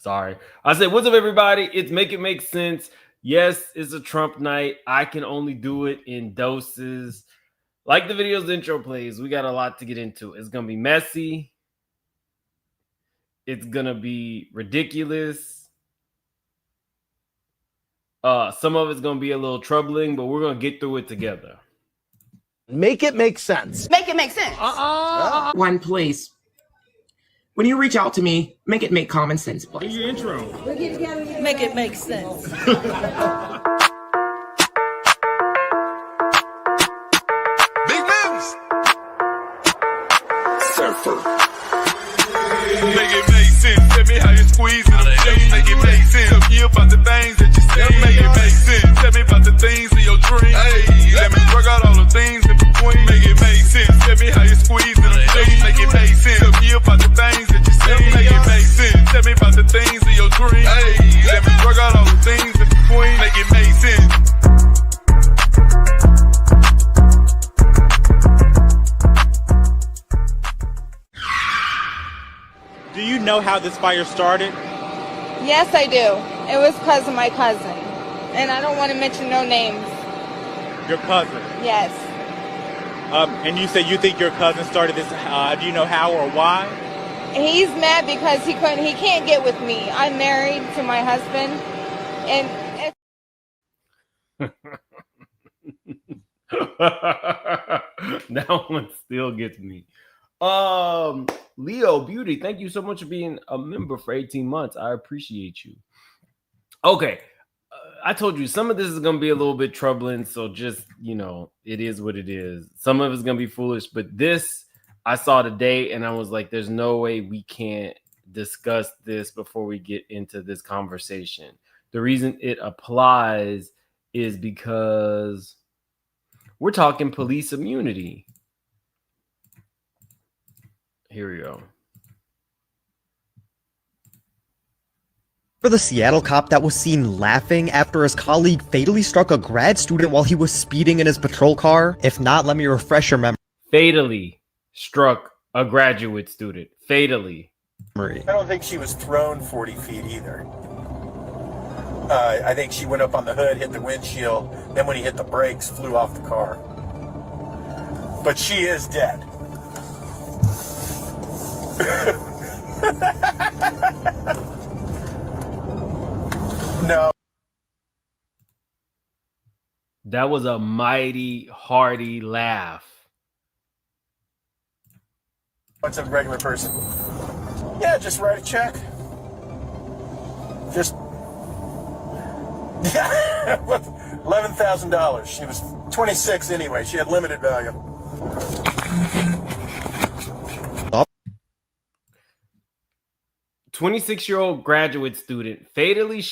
Sorry. I said, what's up, everybody? It's Make It Make Sense. Yes, it's a Trump night. I can only do it in doses. Like the video's intro plays, we got a lot to get into. It's going to be messy. It's going to be ridiculous. Some of it's going to be a little troubling, but we're going to get through it together. Make it make sense. Make it make sense. One, please. When you reach out to me, make it make common sense, please. Do your intro. Make it make sense. Big moves. Surfer. Make it make sense. Tell me how you squeeze it. Make it make sense. Tell me about the things that you say. Make it make sense. Tell me about the things of your dreams. Hey, let me work out all the things in between. Make it make sense. Tell me how you squeeze it. Make it make sense. Tell me about the things that you say. Make it make sense. Tell me about the things of your dreams. Hey, let me work out all the things in between. Make it make sense. Do you know how this fire started? Yes, I do. It was because of my cousin. And I don't want to mention no names. Your cousin? Yes. And you say you think your cousin started this. Do you know how or why? He's mad because he can't get with me. I'm married to my husband. And That one still gets me. Leo Beauty, thank you so much for being a member for 18 months. I appreciate you. Okay. I told you some of this is going to be a little bit troubling. So just, it is what it is. Some of it's going to be foolish, but this I saw today and I was like, there's no way we can't discuss this before we get into this conversation. The reason it applies is because we're talking police immunity. Here we go. For the Seattle cop that was seen laughing after his colleague fatally struck a grad student while he was speeding in his patrol car? If not, let me refresh your memory. Fatally struck a graduate student. Fatally. I don't think she was thrown 40 feet either. I think she went up on the hood, hit the windshield, then when he hit the brakes, flew off the car. But she is dead. No. That was a mighty hearty laugh. What's a regular person? Yeah, just write a check. Just $11,000. She was 26 anyway. She had limited value. 26-year-old graduate student fatally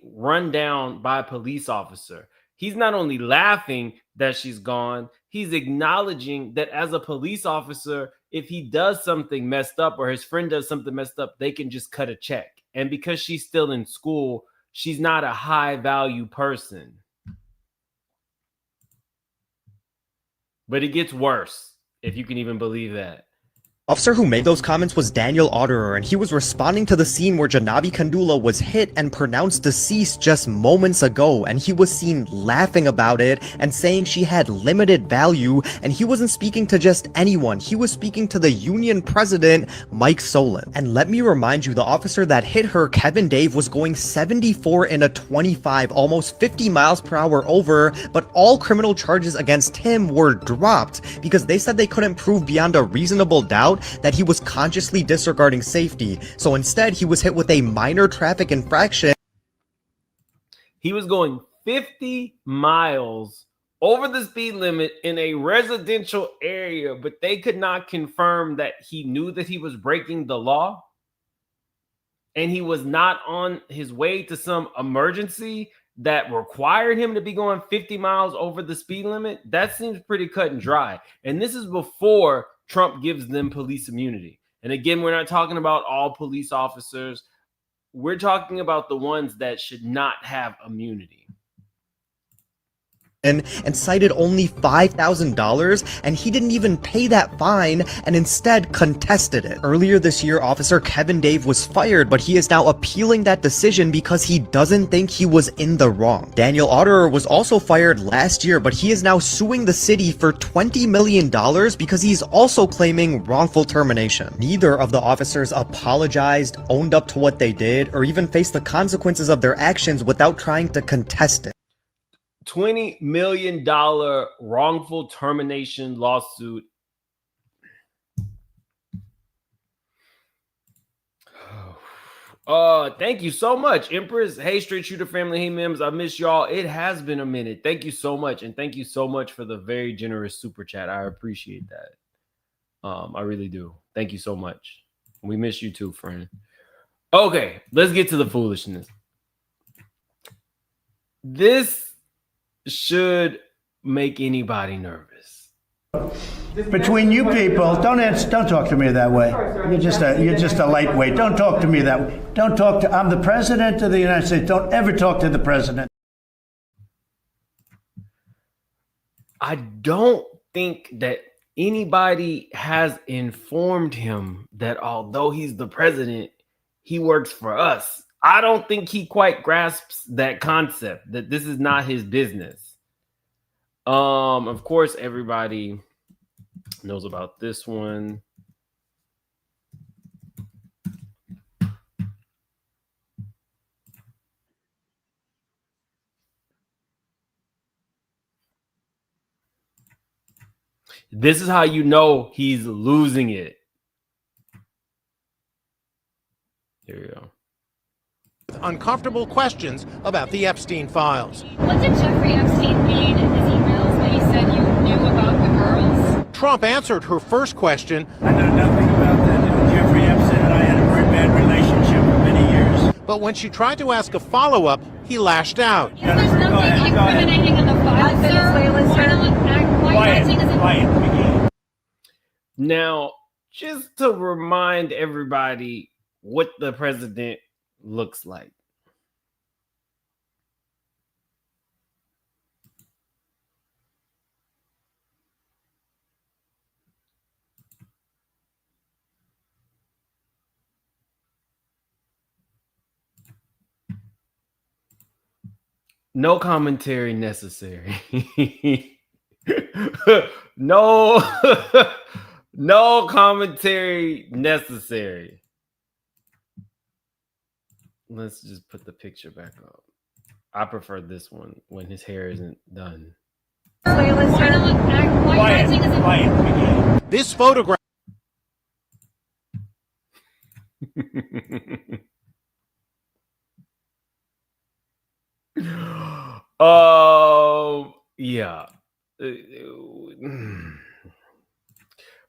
run down by a police officer. He's not only laughing that she's gone, he's acknowledging that as a police officer, if he does something messed up or his friend does something messed up, they can just cut a check. And because she's still in school, she's not a high value person. But it gets worse, if you can even believe that. Officer who made those comments was Daniel Otterer, and he was responding to the scene where Janavi Kandula was hit and pronounced deceased just moments ago, and he was seen laughing about it and saying she had limited value, and he wasn't speaking to just anyone. He was speaking to the union president, Mike Solon. And let me remind you, the officer that hit her, Kevin Dave, was going 74 in a 25, almost 50 miles per hour over, but all criminal charges against him were dropped because they said they couldn't prove beyond a reasonable doubt that he was consciously disregarding safety. So instead, he was hit with a minor traffic infraction. He was going 50 miles over the speed limit in a residential area, but they could not confirm that he knew that he was breaking the law and he was not on his way to some emergency that required him to be going 50 miles over the speed limit. That seems pretty cut and dry. And this is before Trump gives them police immunity. And again, we're not talking about all police officers. We're talking about the ones that should not have immunity. and cited only $5,000, and he didn't even pay that fine and instead contested it. Earlier this year, Officer Kevin Dave was fired, but he is now appealing that decision because he doesn't think he was in the wrong. Daniel Otterer was also fired last year, but he is now suing the city for $20 million because he's also claiming wrongful termination. Neither of the officers apologized, owned up to what they did, or even faced the consequences of their actions without trying to contest it. $20 million wrongful termination lawsuit. Thank you so much, Empress. Hey, Straight Shooter family. Hey, Mims. I miss y'all. It has been a minute. Thank you so much. And thank you so much for the very generous super chat. I appreciate that. I really do. Thank you so much. We miss you too, friend. Okay, let's get to the foolishness. This should make anybody nervous. Between you people, don't talk to me that way. You're just a lightweight. Don't talk to me that way. Don't talk to. I'm the president of the United States. Don't ever talk to the president. I don't think that anybody has informed him that although he's the president, he works for us. I don't think he quite grasps that concept, that this is not his business. Of course, everybody knows about this one. This is how you know he's losing it. Here we go. Uncomfortable questions about the Epstein files. What did Jeffrey Epstein mean in his emails that he said you knew about the girls? Trump answered her first question. I know nothing about that. Jeffrey Epstein and I had a very bad relationship for many years. But when she tried to ask a follow-up, he lashed out. There's nothing incriminating in the files, Quiet. Now, just to remind everybody what the president looks like. No commentary necessary. No commentary necessary. Let's just put the picture back up. I prefer this one when his hair isn't done. Quiet. This photograph. Yeah.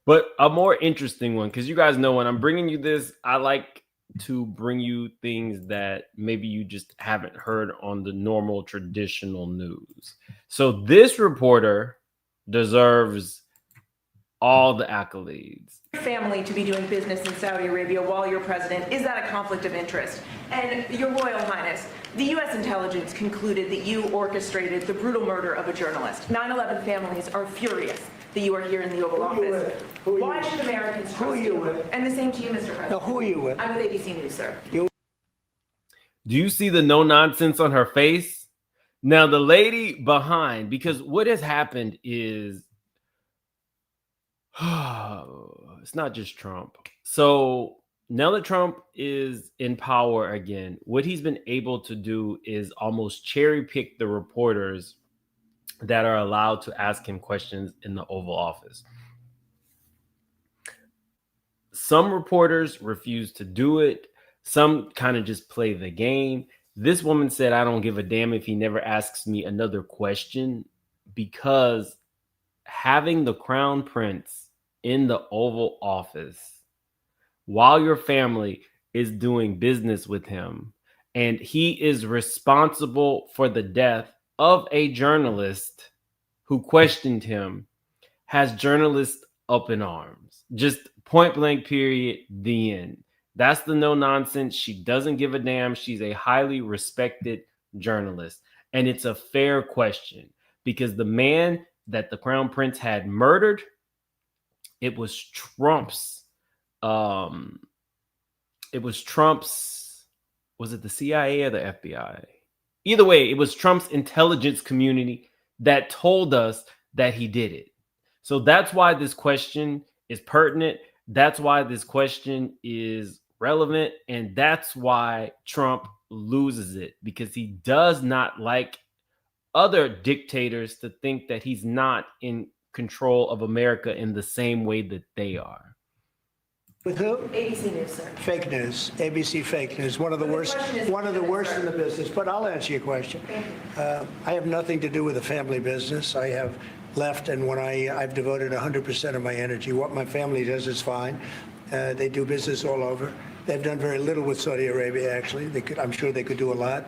But a more interesting one, because you guys know when I'm bringing you this, I like to bring you things that maybe you just haven't heard on the normal traditional news. So this reporter deserves all the accolades. Family to be doing business in Saudi Arabia while you're president, is that a conflict of interest? And Your Royal Highness, the U.S. intelligence concluded that you orchestrated the brutal murder of a journalist. 9/11 families are furious that you are here in the Oval Office. Why should Americans trust you? And the same to you, Mr. President. Now, who are you with? I'm with ABC News, sir. Do you see the no nonsense on her face? Now, the lady behind, because what has happened is it's not just Trump. So now that Trump is in power again, what he's been able to do is almost cherry pick the reporters that are allowed to ask him questions in the Oval Office. Some reporters refuse to do it. Some kind of just play the game. This woman said, I don't give a damn if he never asks me another question, because having the crown prince in the Oval Office while your family is doing business with him and he is responsible for the death of a journalist who questioned him has journalists up in arms. Just point blank period, the end. That's the no nonsense. She doesn't give a damn. She's a highly respected journalist. And it's a fair question. because the man that the crown prince had murdered, it was Trump's was it the CIA or the FBI? Either way, it was Trump's intelligence community that told us that he did it. So that's why this question is pertinent. That's why this question is relevant. And that's why Trump loses it, because he does not like other dictators to think that he's not in control of America in the same way that they are. With who? ABC News, sir. Fake news. ABC fake news. One of the worst in the business. But I'll answer your question. I have nothing to do with the family business. I have left, and when I've devoted 100% of my energy. What my family does is fine. They do business all over. They've done very little with Saudi Arabia, actually. I'm sure they could do a lot.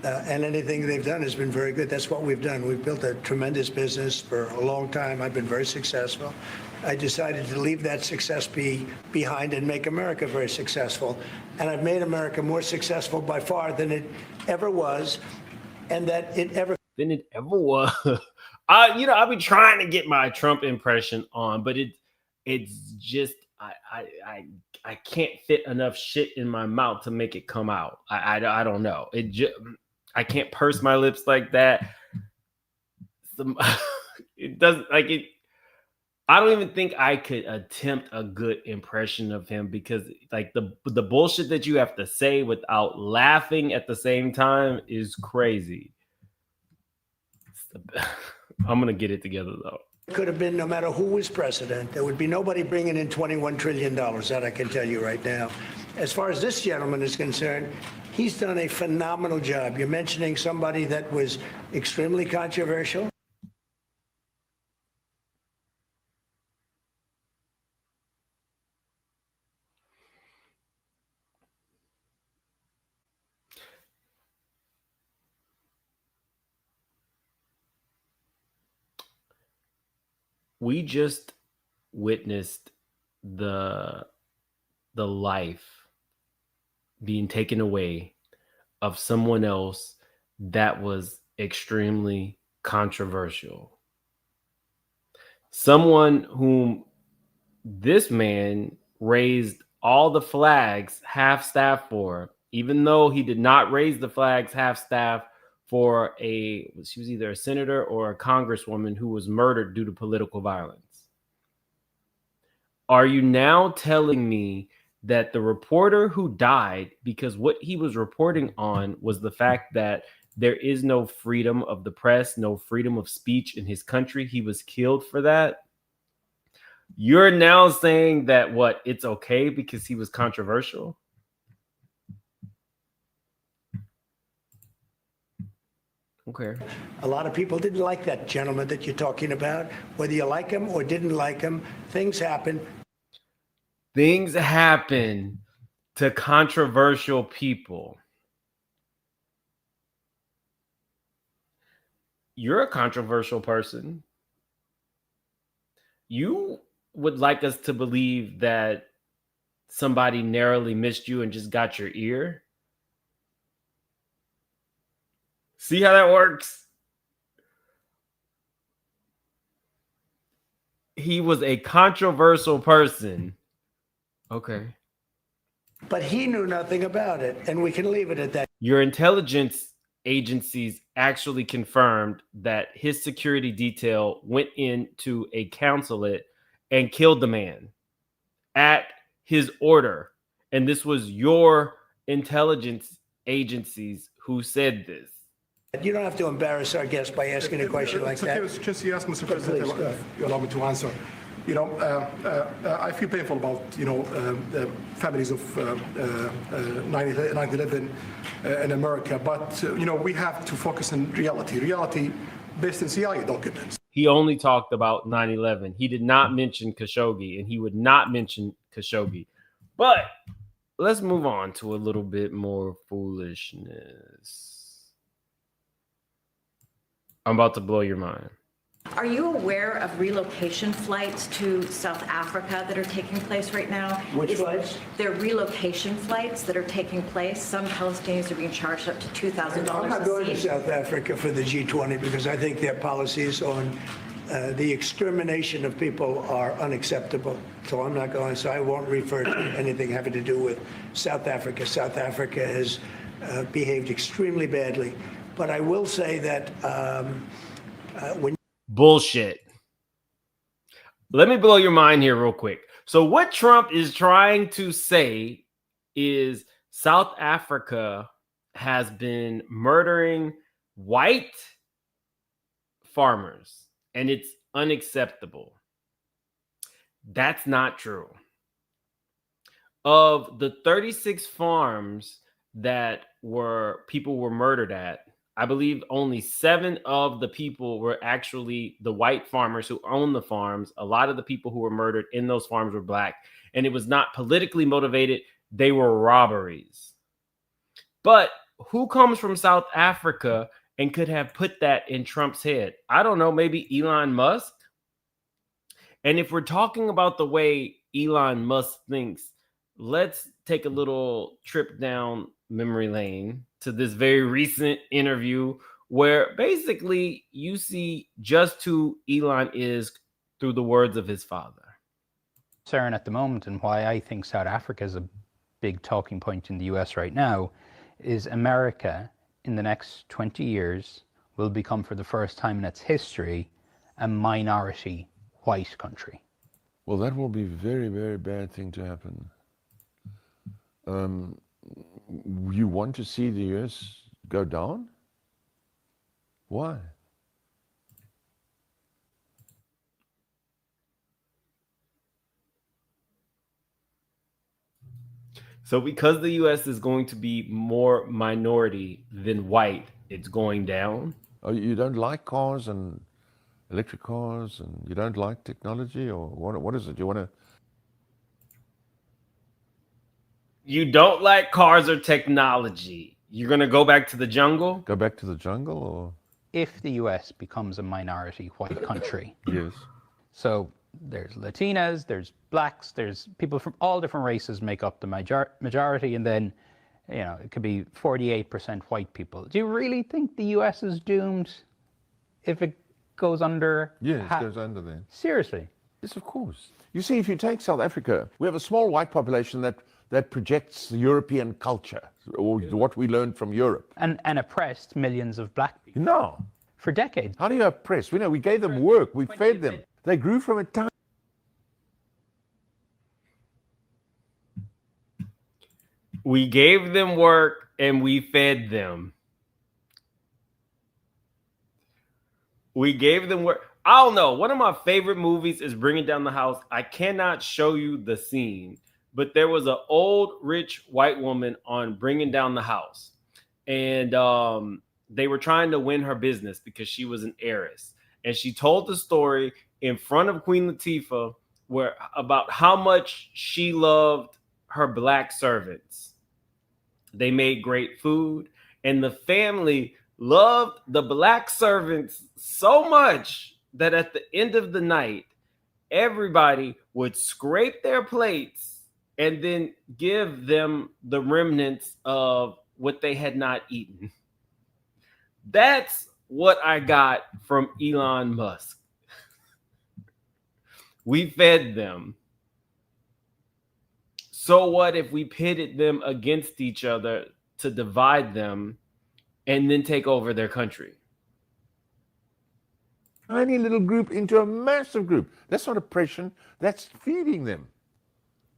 And anything they've done has been very good. That's what we've done. We've built a tremendous business for a long time. I've been very successful. I decided to leave that success behind and make America very successful. And I've made America more successful by far than it ever was, and that it ever was. I've been trying to get my Trump impression on, but it's just I can't fit enough shit in my mouth to make it come out. I don't know. I can't purse my lips like that. It doesn't like it. I don't even think I could attempt a good impression of him, because like the bullshit that you have to say without laughing at the same time is crazy. I'm going to get it together though. It could have been no matter who was president. There would be nobody bringing in $21 trillion. That I can tell you right now. As far as this gentleman is concerned, he's done a phenomenal job. You're mentioning somebody that was extremely controversial. We just witnessed the life being taken away of someone else that was extremely controversial. Someone whom this man raised all the flags half-staff for, even though he did not raise the flags half-staff for she was either a senator or a congresswoman who was murdered due to political violence. Are you now telling me that the reporter who died, because what he was reporting on was the fact that there is no freedom of the press, no freedom of speech in his country, he was killed for that? You're now saying that it's okay because he was controversial? Okay. A lot of people didn't like that gentleman that you're talking about. Whether you like him or didn't like him, things happen. Things happen to controversial people. You're a controversial person. You would like us to believe that somebody narrowly missed you and just got your ear? See how that works? He was a controversial person. Okay. But he knew nothing about it, and we can leave it at that. Your intelligence agencies actually confirmed that his security detail went into a consulate and killed the man at his order. And this was your intelligence agencies who said this. You don't have to embarrass our guest by asking a question like that. Just you ask, Mr. President, you allow me to answer. I feel painful about, the families of 9/11 in America. But, we have to focus on reality based in CIA documents. He only talked about 9/11. He did not mention Khashoggi, and he would not mention Khashoggi. But let's move on to a little bit more foolishness. I'm about to blow your mind. Are you aware of relocation flights to South Africa that are taking place right now? Which flights? There are relocation flights that are taking place. Some Palestinians are being charged up to $2,000 I'm not going to South Africa for the G20 because I think their policies on the extermination of people are unacceptable. So I'm not going, so I won't refer to anything having to do with South Africa. South Africa has behaved extremely badly. But I will say that when... Bullshit. Let me blow your mind here real quick. So what Trump is trying to say is South Africa has been murdering white farmers, and it's unacceptable. That's not true. Of the 36 farms that people were murdered at, I believe only 7 of the people were actually the white farmers who own the farms. A lot of the people who were murdered in those farms were black, and it was not politically motivated. They were robberies. But who comes from South Africa and could have put that in Trump's head? I don't know, maybe Elon Musk. And if we're talking about the way Elon Musk thinks, let's take a little trip down memory lane to this very recent interview where basically you see just who Elon is through the words of his father. Concern at the moment, and why I think South Africa is a big talking point in the US right now, is America in the next 20 years will become, for the first time in its history, a minority white country. Well, that will be a very, very bad thing to happen. You want to see the US go down? Why? So because the US is going to be more minority than white, it's going down? Oh, you don't like cars and electric cars, and you don't like technology, or what is it? You want to... You don't like cars or technology. You're going to go back to the jungle? Go back to the jungle, or... If the US becomes a minority white country. Yes. So there's Latinas, there's blacks, there's people from all different races make up the majority, and then, you know, it could be 48% white people. Do you really think the US is doomed if it goes under? Yes, it goes under there. Seriously? Yes, of course. You see, if you take South Africa, we have a small white population that projects European culture, or what we learned from Europe. And oppressed millions of black people. No. For decades. How do you oppress? We gave them work, we fed them. They grew from a time. We gave them work and we fed them. We gave them work. I don't know. One of my favorite movies is Bringing Down the House. I cannot show you the scene, but there was an old rich white woman on Bringing Down the House, and they were trying to win her business because she was an heiress, and she told the story in front of Queen Latifah about how much she loved her black servants. They made great food, and the family loved the black servants so much that at the end of the night, everybody would scrape their plates and then give them the remnants of what they had not eaten. That's what I got from Elon Musk. We fed them. So what if we pitted them against each other to divide them and then take over their country? Tiny little group into a massive group. That's not oppression. That's feeding them.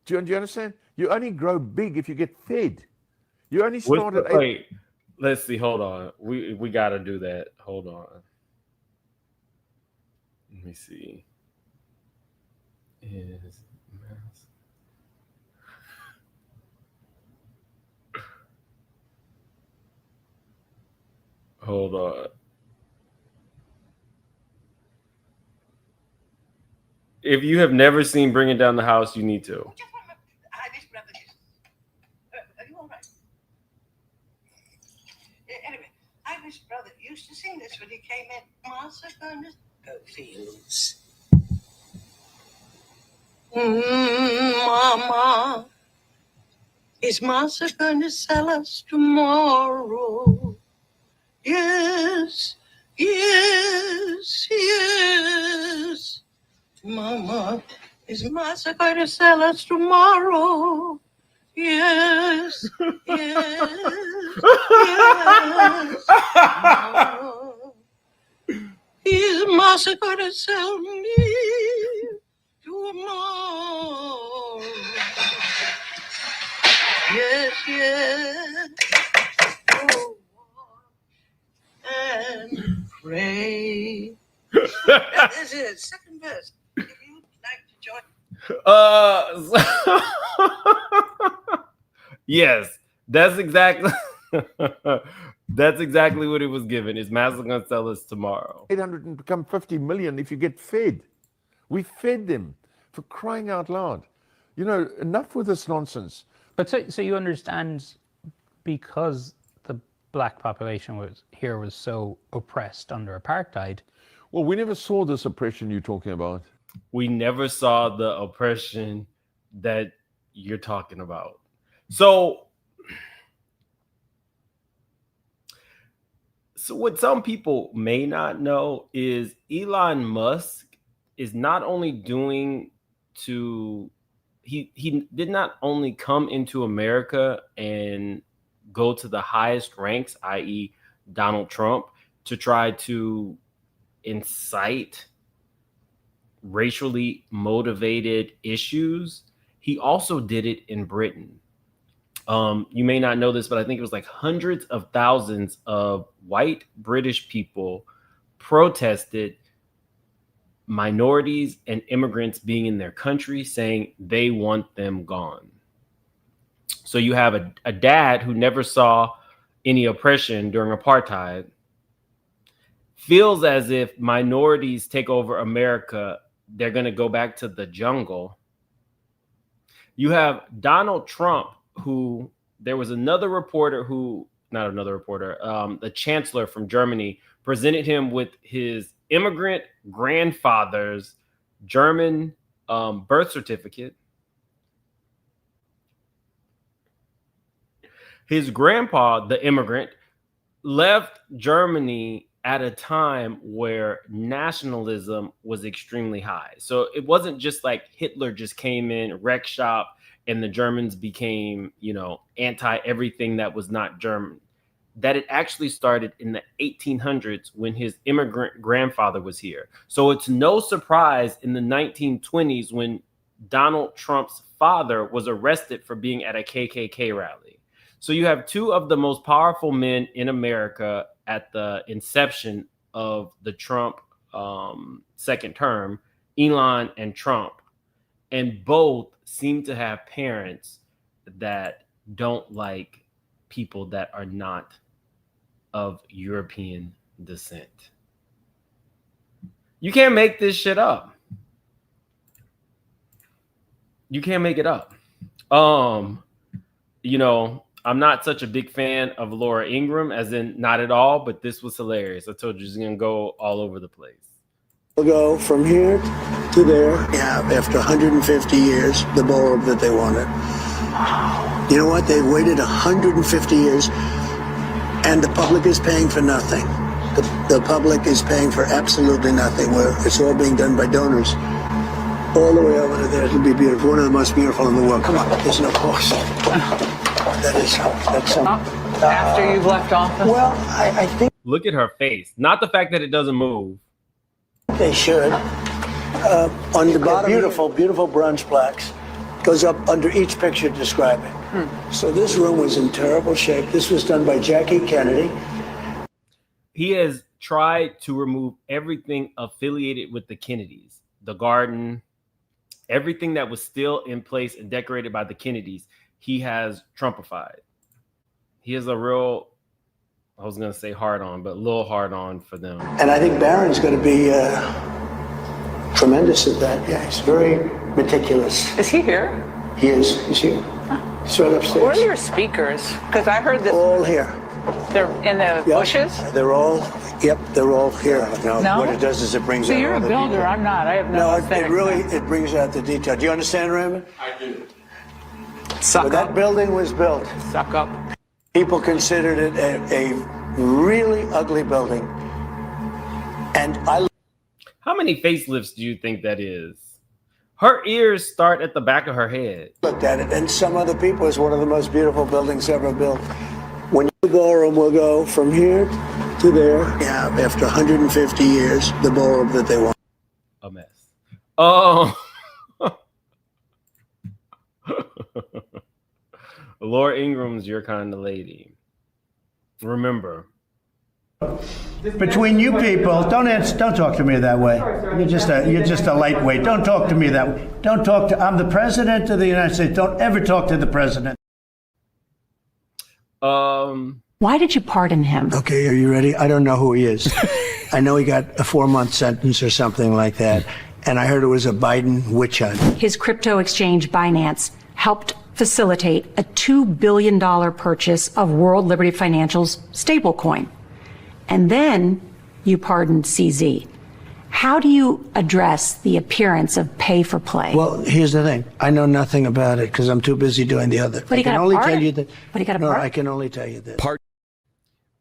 Do you understand? You only grow big if you get fed. You only start at... Wait, let's see. Hold on. We got to do that. Hold on. Let me see. Hold on. If you have never seen Bringing Down the House, you need to. Are you all right? Anyway, Irish brother used to sing this when he came in. Master Ernest, feels. Mama, is Massa gonna sell us tomorrow? Yes, yes, yes. Mama, is Massa gonna sell us tomorrow? Yes, yes, yes. Mama, is Massa gonna sell me tomorrow? Yes, yes. Oh, and pray. That's it. Second verse. If you'd like to join. Yes, that's exactly that's exactly what it was given. Is Massa gonna sell us tomorrow? 800 and become 50 million if you get fed. We fed them, for crying out loud. You know, enough with this nonsense. But so you understand, because the black population was so oppressed under apartheid. Well, we never saw this oppression you're talking about. We never saw the oppression that you're talking about. So what some people may not know is Elon Musk is not only doing to, he did not only come into America and go to the highest ranks, i.e. Donald Trump, to try to incite racially motivated issues. He also did it in Britain. You may not know this, but I think it was like hundreds of thousands of white British people protested minorities and immigrants being in their country, saying they want them gone. So you have a dad who never saw any oppression during apartheid, feels as if minorities take over America, they're going to go back to the jungle. You have Donald Trump, who there was another reporter who, not another reporter, the chancellor from Germany presented him with his immigrant grandfather's German birth certificate. His grandpa, the immigrant, left Germany at a time where nationalism was extremely high. So it wasn't just like Hitler just came in, wrecked shop, and the Germans became, anti everything that was not German. That it actually started in the 1800s when his immigrant grandfather was here. So it's no surprise in the 1920s when Donald Trump's father was arrested for being at a KKK rally. So you have two of the most powerful men in America at the inception of the Trump second term, Elon and Trump, and both seem to have parents that don't like people that are not of European descent. You can't make this shit up. You can't make it up. I'm not such a big fan of Laura Ingraham, as in not at all, but this was hilarious. I told you it's going to go all over the place. We'll go from here to there. Yeah, after 150 years, the bulb that they wanted. You know what? They've waited 150 years, and the public is paying for nothing. The public is paying for absolutely nothing. It's all being done by donors. All the way over to there, it'll be beautiful. One of the most beautiful in the world. Come on, there's no cost. That's after you've left office? Well, I think... Look at her face. Not the fact that it doesn't move. They should. On the bottom, beautiful bronze plaques. Goes up under each picture describing. So this room was in terrible shape. This was done by Jackie Kennedy. He has tried to remove everything affiliated with the Kennedys. The garden, everything that was still in place and decorated by the Kennedys, he has Trumpified. He is a real, I was going to say hard on, but a little hard on for them. And I think Barron's going to be tremendous at that. Yeah, he's very meticulous. Is he here? He is. He's here. He's right upstairs. Where are your speakers? Because I heard this. All here. They're in the bushes? They're all here. Now, No? what it does is it brings So out you're all a the builder. detail. I'm not. I have no No, aesthetic it brings out the detail. Do you understand, Raymond? I do. When that building was built, Suck up. people considered it a really ugly building. And How many facelifts do you think that is? Her ears start at the back of her head. looked at it, and some other people, it's one of the most beautiful buildings ever built. When the ballroom will go from here to there, yeah, after 150 years, the ballroom that they want. A mess. Oh. Laura Ingram's your kind of lady. Remember. Between you people, don't talk to me that way. You're just a lightweight. Don't talk to me that way. Don't talk to. I'm the president of the United States. Don't ever talk to the president. Why did you pardon him? Okay, are you ready? I don't know who he is. I know he got a 4-month sentence or something like that. And I heard it was a Biden witch hunt. His crypto exchange Binance helped facilitate a $2 billion purchase of World Liberty Financial's stablecoin. And then you pardoned CZ. How do you address the appearance of pay for play? Well, here's the thing. I know nothing about it because I'm too busy doing the other. But he I can got a only pardon? tell you that. But he got a No, pardon? I can only tell you this.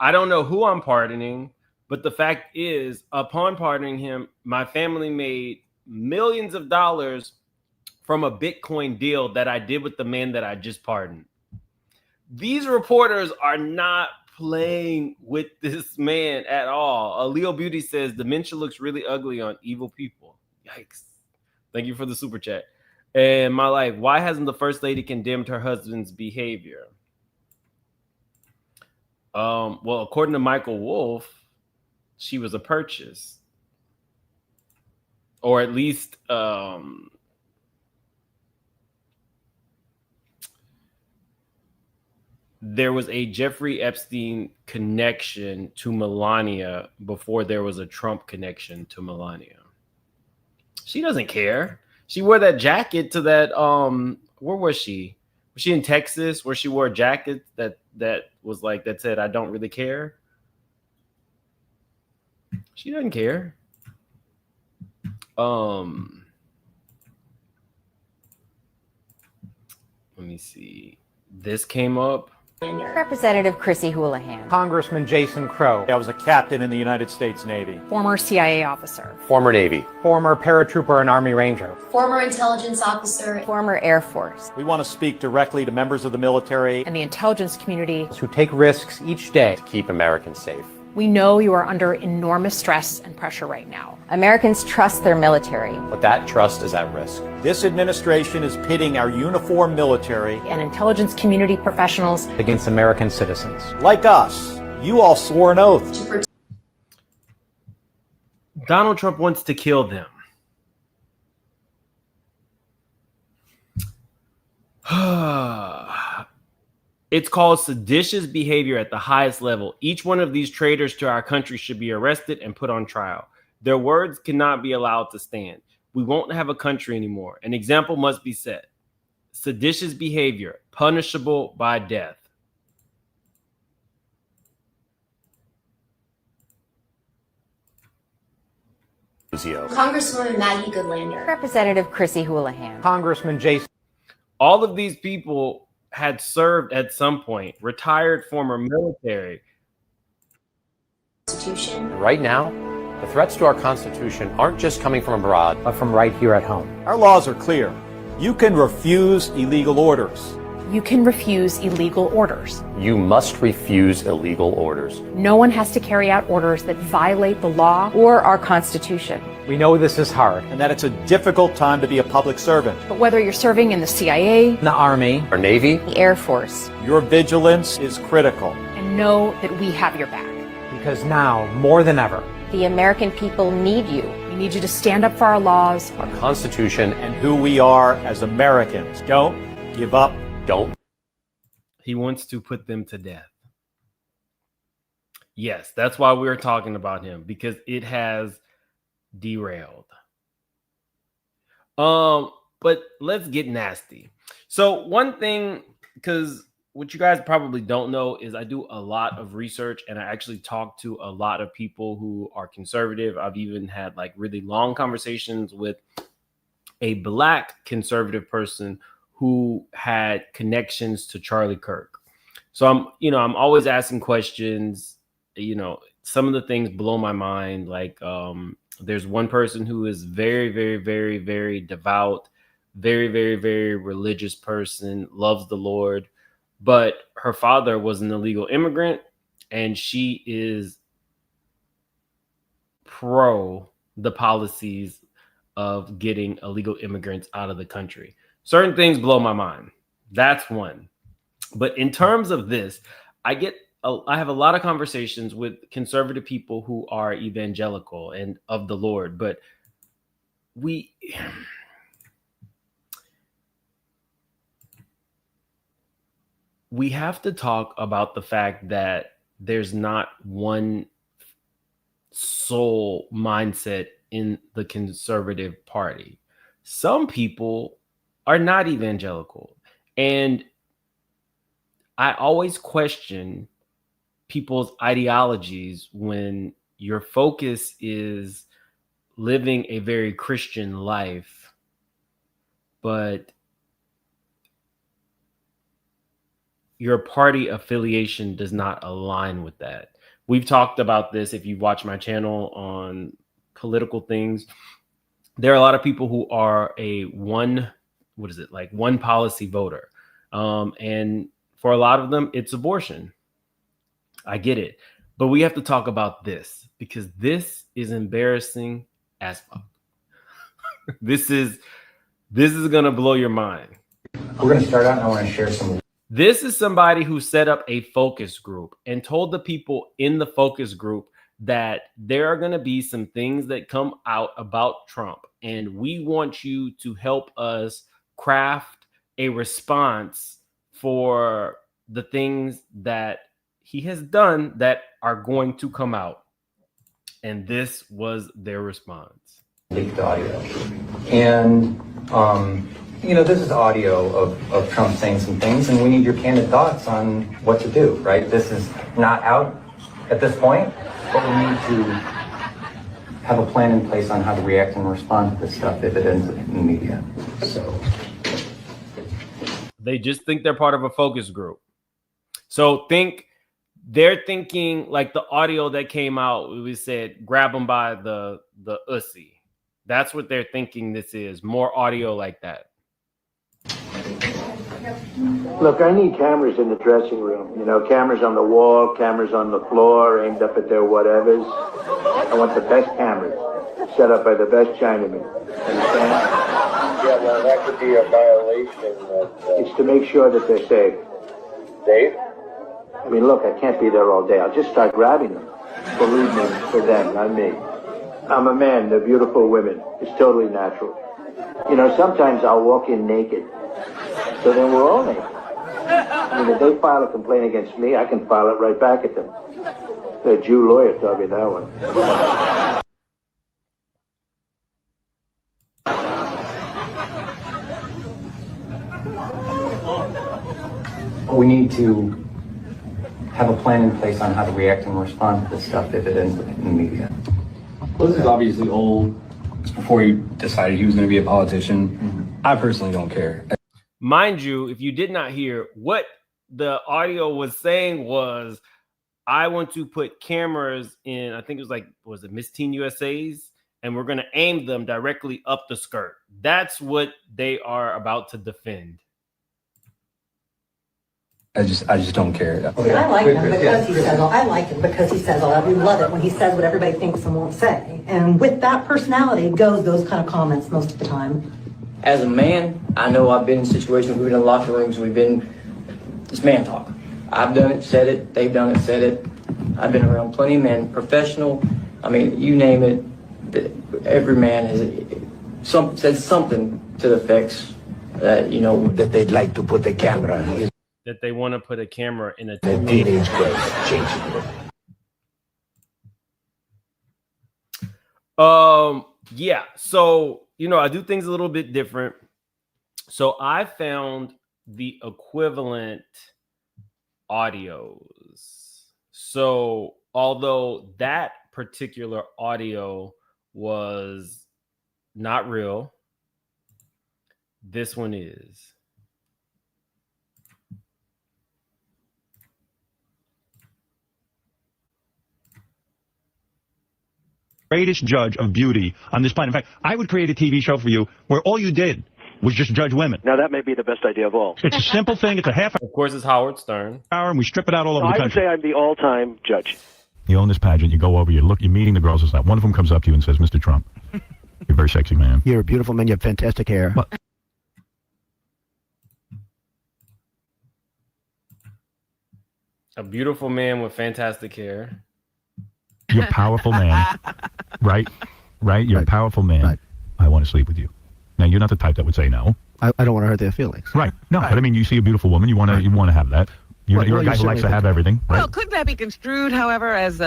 I don't know who I'm pardoning, but the fact is, upon pardoning him, my family made millions of dollars from a Bitcoin deal that I did with the man that I just pardoned. These reporters are not playing with this man at all. Leo Beauty says dementia looks really ugly on evil people. Yikes. Thank you for the super chat. And my life, why hasn't the first lady condemned her husband's behavior? Well, according to Michael Wolff, she was a purchase. Or at least there was a Jeffrey Epstein connection to Melania before there was a Trump connection to Melania. She doesn't care. She wore that jacket to that where was she? Was she in Texas where she wore a jacket that was like that said I don't really care? She doesn't care. Let me see. This came up. Representative Chrissy Houlihan. Congressman Jason Crow. I was a captain in the United States Navy. Former CIA officer. Former Navy. Former paratrooper and Army Ranger. Former intelligence officer. Former Air Force. We want to speak directly to members of the military And the intelligence community. who take risks each day to keep Americans safe. We know you are under enormous stress and pressure right now. Americans trust their military. But that trust is at risk. This administration is pitting our uniformed military And intelligence community professionals. against American citizens. Like us, you all swore an oath. Donald Trump wants to kill them. It's called seditious behavior at the highest level. Each one of these traitors to our country should be arrested and put on trial. Their words cannot be allowed to stand. We won't have a country anymore. An example must be set. Seditious behavior, punishable by death. Congresswoman Maggie Goodlander. Representative Chrissy Houlihan. Congressman Jason. All of these people had served at some point, retired former military. Right now, the threats to our Constitution aren't just coming from abroad, but from right here at home. Our laws are clear. You can refuse illegal orders. You can refuse illegal orders. You must refuse illegal orders. No one has to carry out orders that violate the law or our Constitution. We know this is hard and that it's a difficult time to be a public servant. But whether you're serving in the CIA, The Army, or Navy, the Air Force, your vigilance is critical. and know that we have your back. Because now, more than ever, The American people need you. We need you to stand up for our laws, our Constitution, and who we are as Americans. Don't give up. Don't. He wants to put them to death. Yes, that's why we're talking about him, because it has derailed. But let's get nasty. So one thing, because what you guys probably don't know is I do a lot of research, and I actually talk to a lot of people who are conservative. I've even had like really long conversations with a Black conservative person who had connections to Charlie Kirk. So I'm always asking questions. Some of the things blow my mind. Like there's one person who is very, very, very, very devout, very, very, very religious person, loves the Lord, but her father was an illegal immigrant, and she is pro the policies of getting illegal immigrants out of the country. Certain things blow my mind. That's one. But in terms of this, I have a lot of conversations with conservative people who are evangelical and of the Lord, but we have to talk about the fact that there's not one sole mindset in the conservative party. Some people are not evangelical. And I always question people's ideologies when your focus is living a very Christian life, but your party affiliation does not align with that. We've talked about this if you've watched my channel on political things. There are a lot of people who are one policy voter. And for a lot of them, it's abortion. I get it. But we have to talk about this because this is embarrassing as fuck. This is going to blow your mind. We're going to start out and I want to share some. This is somebody who set up a focus group and told the people in the focus group that there are going to be some things that come out about Trump, and we want you to help us craft a response for the things that he has done that are going to come out. And this was their response. Leaked audio. And, this is audio of Trump saying some things, and we need your candid thoughts on what to do, right? This is not out at this point, but we need to have a plan in place on how to react and respond to this stuff if it ends up in the media. So they just think they're part of a focus group. So they're thinking like the audio that came out, we said, grab them by the ussy. That's what they're thinking this is. More audio like that. Look, I need cameras in the dressing room. Cameras on the wall, cameras on the floor, aimed up at their whatevers. I want the best cameras, set up by the best Chinamen. Understand? Yeah, well, that could be a violation. It's to make sure that they're safe. Safe? I mean, look, I can't be there all day. I'll just start grabbing them. Believe me, for them, not me. I'm a man. They're beautiful women. It's totally natural. Sometimes I'll walk in naked. So then we're all naked. I mean, if they file a complaint against me, I can file it right back at them. The Jew lawyer told me that one. we need to have a plan in place on how to react and respond to this stuff if it ends up in the media. Well, this is obviously old. It's before he decided he was going to be a politician. I personally don't care. Mind you, if you did not hear, what the audio was saying was, I want to put cameras in, I think it was like, was it Miss Teen USA's? And we're going to aim them directly up the skirt. That's what they are about to defend. I just don't care. I like him because he says all. I like him because he says all. We love it when he says what everybody thinks and won't say. And with that personality goes those kind of comments most of the time. As a man, I know I've been in situations, we've been in locker rooms, we've been, it's man talk. I've done it, said it, they've done it, said it. I've been around plenty of men, professional, I mean, you name it, every man has said something to the effects that, you know, that they'd like to put the camera in. That they want to put a camera in a teenage girls changing. Yeah, so you know, I do things a little bit different. So I found the equivalent audios. So although that particular audio was not real, this one is. Greatest judge of beauty on this planet. In fact, I would create a TV show for you where all you did was just judge women. Now, that may be the best idea of all. It's a simple thing. It's a half Of course, it's Howard Stern. hour, and we strip it out all over I the would country. say I'm the all-time judge. You own this pageant. You go over, you look, you're meeting the girls and stuff. One of them comes up to you and says, Mr. Trump, you're a very sexy man. You're a beautiful man. You have fantastic hair. Well, A beautiful man with fantastic hair. you're a powerful man, right? Right? You're a powerful man. Right. I want to sleep with you. Now, you're not the type that would say no. I don't want to hurt their feelings. Right. No, but I mean, you see a beautiful woman, you want to have that. You're a guy who likes to have everything, right? Well, could that be construed, however, as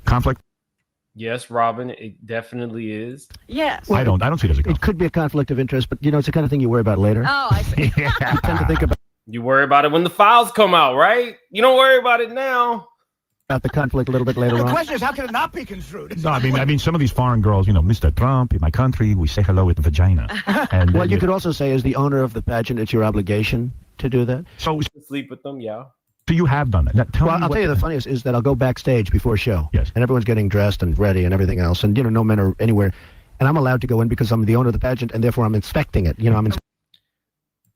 Conflict? Yes, Robin, it definitely is. yes? I don't see it as a conflict. It could be a conflict of interest, but it's the kind of thing you worry about later. Oh, I see. You tend to think about You worry about it when the files come out, right? You don't worry about it now. the conflict a little bit later on. question is, how can it not be construed? No, I mean, some of these foreign girls, Mr. Trump, in my country, we say hello with the vagina. And Well, you could also say, as the owner of the pageant, it's your obligation to do that. So Sleep with them, yeah. you have done that. Now, I'll tell you the funniest is that I'll go backstage before a show. Yes. And everyone's getting dressed and ready and everything else. And, no men are anywhere. And I'm allowed to go in because I'm the owner of the pageant, and therefore I'm inspecting it.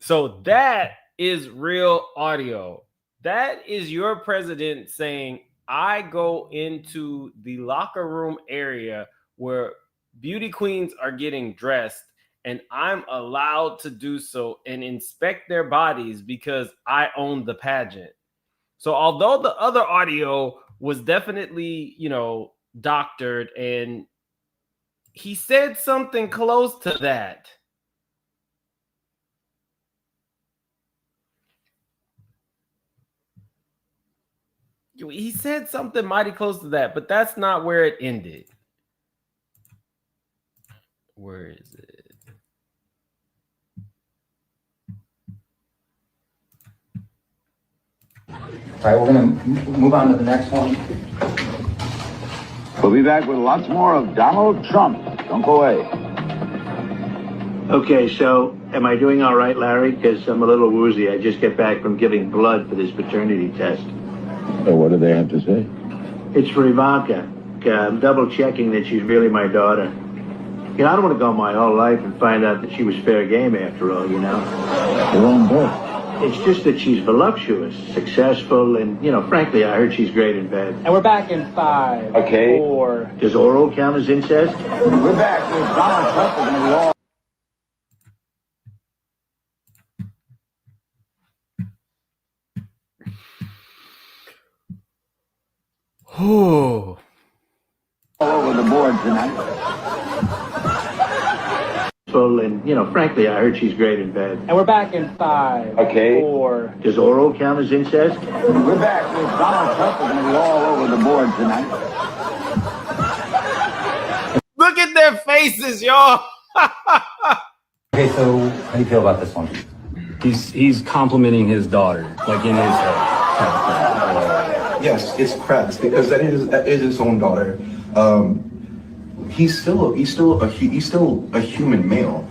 So that is real audio. That is your president saying, I go into the locker room area where beauty queens are getting dressed, and I'm allowed to do so and inspect their bodies because I own the pageant. So although the other audio was definitely, doctored, and he said something close to that. He said something mighty close to that, but that's not where it ended. Where is it? All right, we're going to move on to the next one. We'll be back with lots more of Donald Trump. Don't go away. Okay, so am I doing all right, Larry? Because I'm a little woozy. I just get back from giving blood for this paternity test. So what do they have to say? It's for Ivanka. I'm double checking that she's really my daughter. I don't want to go my whole life and find out that she was fair game after all, Your own book. It's just that she's voluptuous, successful, and, frankly, I heard she's great in bed. And we're back in 5, Okay. 4. Does oral count as incest? We're back with Donald Trump. We're going to be all... Oh. all over the board tonight. And, frankly, I heard she's great in bed. And we're back in 5, Okay. 4. Does oral count as incest? We're back with Donald Trump. We're going to be all over the board tonight. Look at their faces, y'all. Okay, so how do you feel about this one? He's complimenting his daughter, like in his head. Yes, it's crass because that is his own daughter. He's still a human male.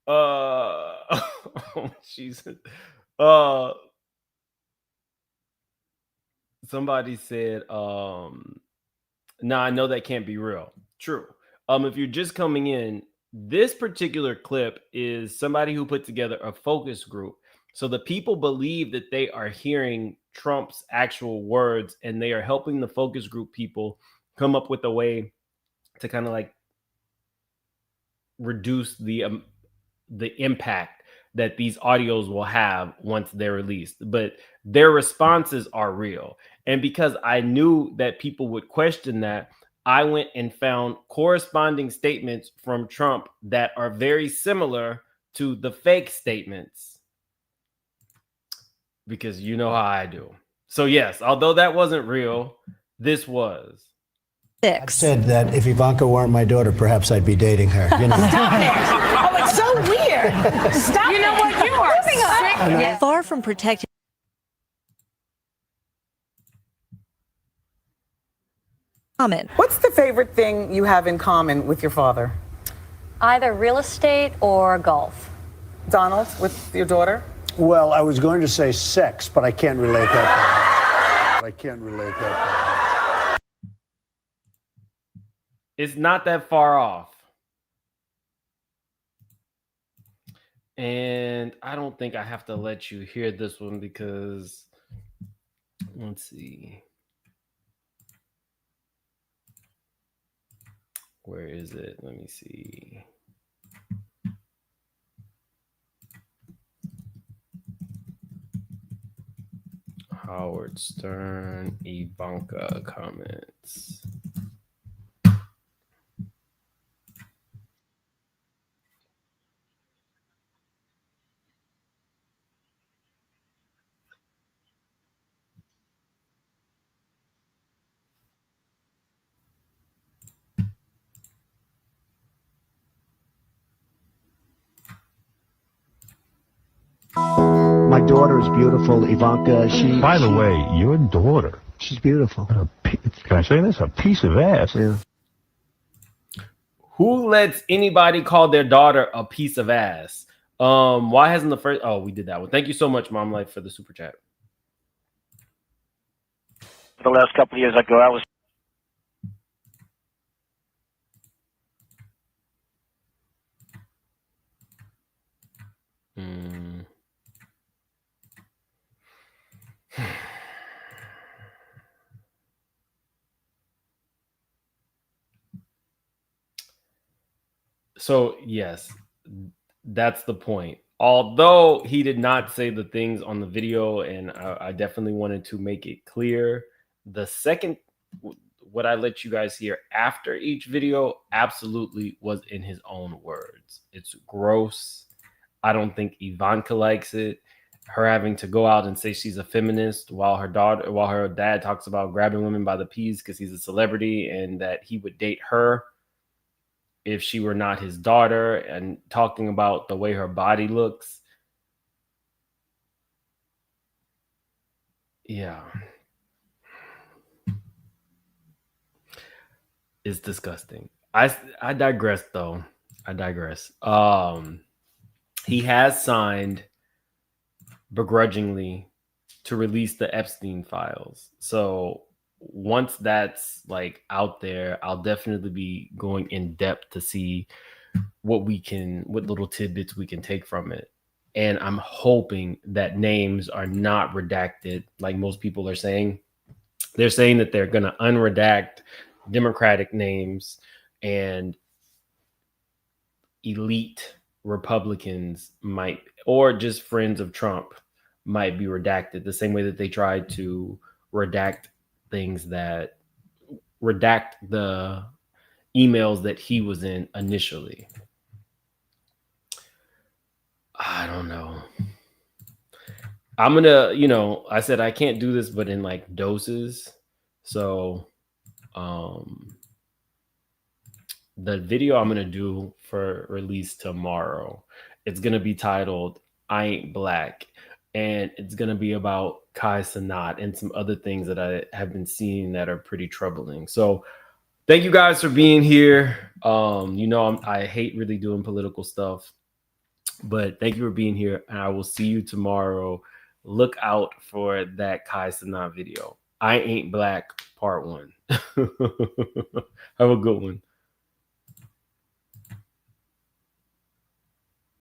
Oh, Jesus. Somebody said, I know that can't be real. True. If you're just coming in, this particular clip is somebody who put together a focus group. So the people believe that they are hearing Trump's actual words, and they are helping the focus group people come up with a way to kind of like reduce the impact that these audios will have once they're released. But their responses are real. And because I knew that people would question that, I went and found corresponding statements from Trump that are very similar to the fake statements. Because you know how I do. So yes, although that wasn't real, this was. I said that if Ivanka weren't my daughter, perhaps I'd be dating her. You know. Stop it. Oh, it's so weird. Stop. You know what? You are sick. Far from protecting. What's the favorite thing you have in common with your father? Either real estate or golf. Donald, with your daughter? Well, I was going to say sex, but I can't relate that. I can't relate that. It's not that far off. And I don't think I have to let you hear this one because, let's see. Where is it? Let me see. Howard Stern, Ivanka comments. My daughter is beautiful, Ivanka. By the way, your daughter. She's beautiful. Can I say this? A piece of ass. Yeah. Who lets anybody call their daughter a piece of ass? Why hasn't the first? Oh, we did that one. Thank you so much, Mom Life, for the super chat. For the last couple of years, I go out with. So, yes, that's the point. Although he did not say the things on the video, and I definitely wanted to make it clear, the second, what I let you guys hear after each video absolutely was in his own words. It's gross. I don't think Ivanka likes it. Her having to go out and say she's a feminist while her dad talks about grabbing women by the peas because he's a celebrity and that he would date her if she were not his daughter, and talking about the way her body looks. Yeah. It's disgusting. I digress though. I digress. He has signed begrudgingly to release the Epstein files. So once that's like out there, I'll definitely be going in depth to see what little tidbits we can take from it. And I'm hoping that names are not redacted like most people are saying. They're saying that they're going to unredact Democratic names, and elite Republicans might, or just friends of Trump might be redacted the same way that they tried to redact things that redact the emails that he was in initially. I don't know. I'm gonna, I said I can't do this, but in like doses. So the video I'm gonna do for release tomorrow, it's gonna be titled "I Ain't Black," and it's gonna be about Kai Cenat and some other things that I have been seeing that are pretty troubling. So thank you guys for being here. I hate really doing political stuff, but thank you for being here, and I will see you tomorrow. Look out for that Kai Cenat video. I Ain't Black Part 1. Have a good one.